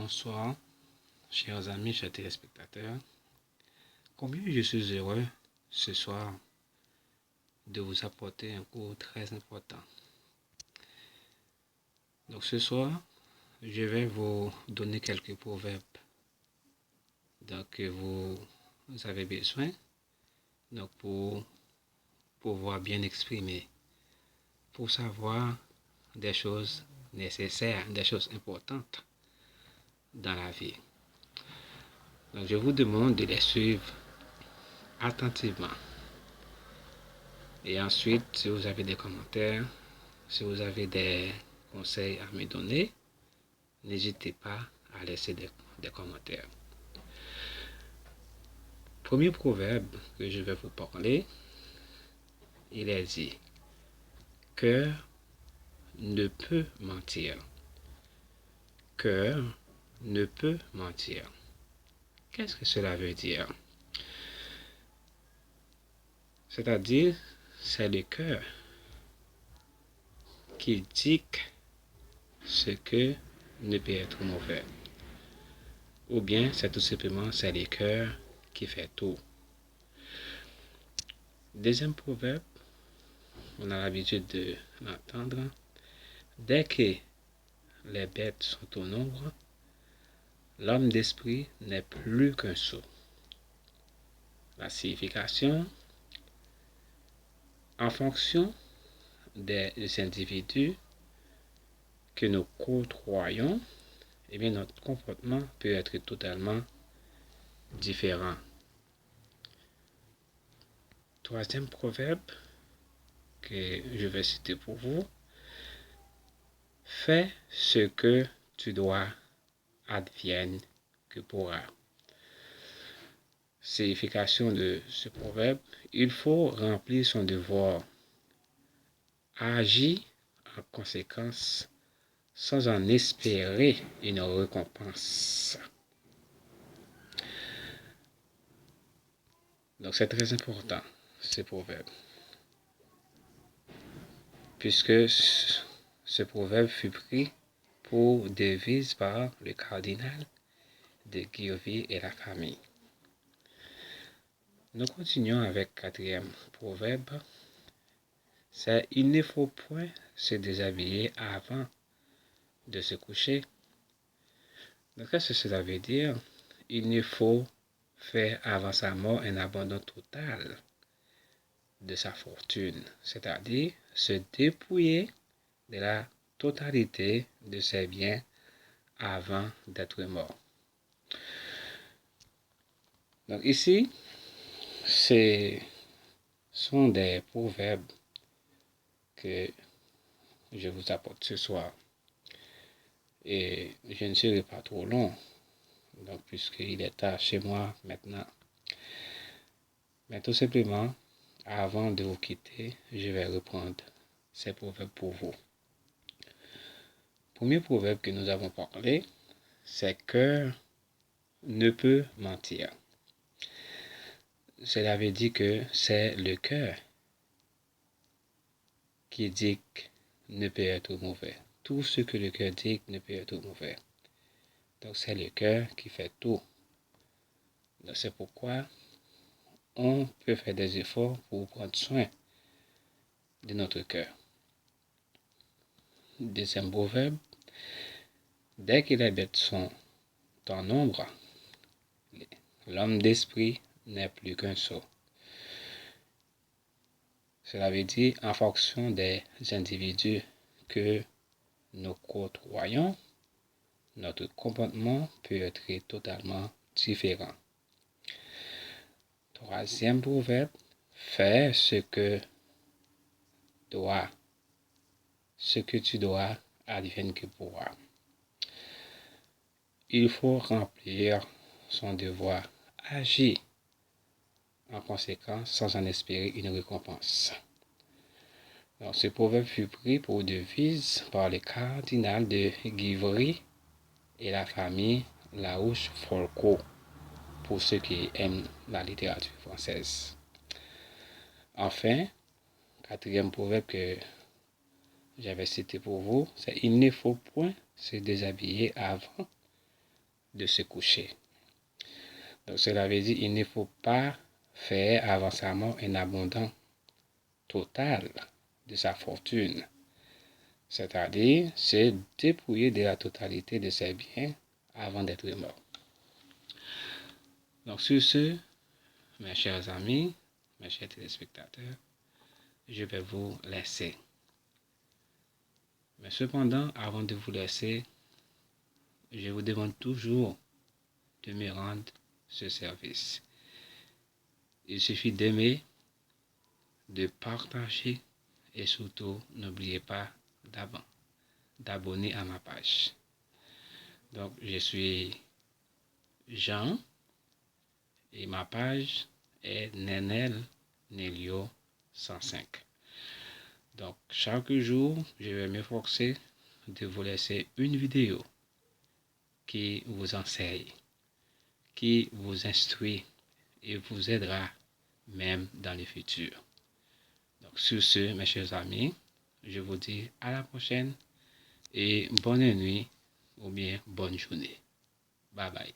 Bonsoir, chers amis, chers téléspectateurs. Combien je suis heureux ce soir de vous apporter un cours très important. Donc ce soir, je vais vous donner quelques proverbes que vous avez besoin pour pouvoir bien exprimer, pour savoir des choses nécessaires, des choses importantes dans la vie. Donc je vous demande de les suivre attentivement. Et ensuite, si vous avez des commentaires, si vous avez des conseils à me donner, n'hésitez pas à laisser des commentaires. Premier proverbe que je vais vous parler, il est dit: cœur ne peut mentir. Cœur ne peut mentir. Qu'est-ce que cela veut dire? C'est-à-dire, c'est le cœur qui dicte ce que ne peut être mauvais. Ou bien, c'est tout simplement, c'est le cœur qui fait tout. Deuxième proverbe, on a l'habitude de l'entendre: dès que les bêtes sont au nombre, l'homme d'esprit n'est plus qu'un sot. La signification: en fonction des individus que nous côtoyons, eh bien notre comportement peut être totalement différent. Troisième proverbe que je vais citer pour vous: fais ce que tu dois, advienne que pourra. Signification de ce proverbe: il faut remplir son devoir, agir en conséquence sans en espérer une récompense. Donc c'est très important ce proverbe, puisque ce proverbe fut pris pour devise par le cardinal de Guillovy et la famille. Nous continuons avec quatrième proverbe. C'est: il ne faut point se déshabiller avant de se coucher. Donc qu'est-ce que cela veut dire? Il ne faut faire avant sa mort un abandon total de sa fortune, c'est-à-dire se dépouiller de la totalité de ses biens avant d'être mort. Donc ici, ce sont des proverbes que je vous apporte ce soir. Et je ne serai pas trop long, donc puisqu'il est tard chez moi maintenant. Mais tout simplement, avant de vous quitter, je vais reprendre ces proverbes pour vous. Premier proverbe que nous avons parlé, c'est: cœur ne peut mentir. Cela veut dire que c'est le cœur qui dit que ne peut être mauvais. Tout ce que le cœur dit ne peut être mauvais. Donc c'est le cœur qui fait tout. Donc c'est pourquoi on peut faire des efforts pour prendre soin de notre cœur. Deuxième proverbe: dès que les bêtes sont en nombre, l'homme d'esprit n'est plus qu'un sot. Cela veut dire, en fonction des individus que nous côtoyons, notre comportement peut être totalement différent. Troisième proverbe: fais ce que tu dois, advienne que pourra. Il faut remplir son devoir, agir en conséquence sans en espérer une récompense. Donc, ce proverbe fut pris pour devise par le cardinal de Guillovy et la famille La Rochefoucauld, pour ceux qui aiment la littérature française. Enfin, quatrième proverbe que j'avais cité pour vous, c'est: il ne faut point se déshabiller avant de se coucher. Donc cela veut dire qu'il ne faut pas faire avant sa mort un abandon total de sa fortune. C'est-à-dire, c'est dépouiller de la totalité de ses biens avant d'être mort. Donc sur ce, mes chers amis, mes chers téléspectateurs, je vais vous laisser. Mais cependant, avant de vous laisser, je vous demande toujours de me rendre ce service. Il suffit d'aimer, de partager et surtout, n'oubliez pas d'abonner à ma page. Donc, je suis Jean et ma page est Nenel Nelio 105. Donc, chaque jour, je vais m'efforcer de vous laisser une vidéo qui vous enseigne, qui vous instruit et vous aidera même dans le futur. Donc, sur ce, mes chers amis, je vous dis à la prochaine et bonne nuit ou bien bonne journée. Bye bye.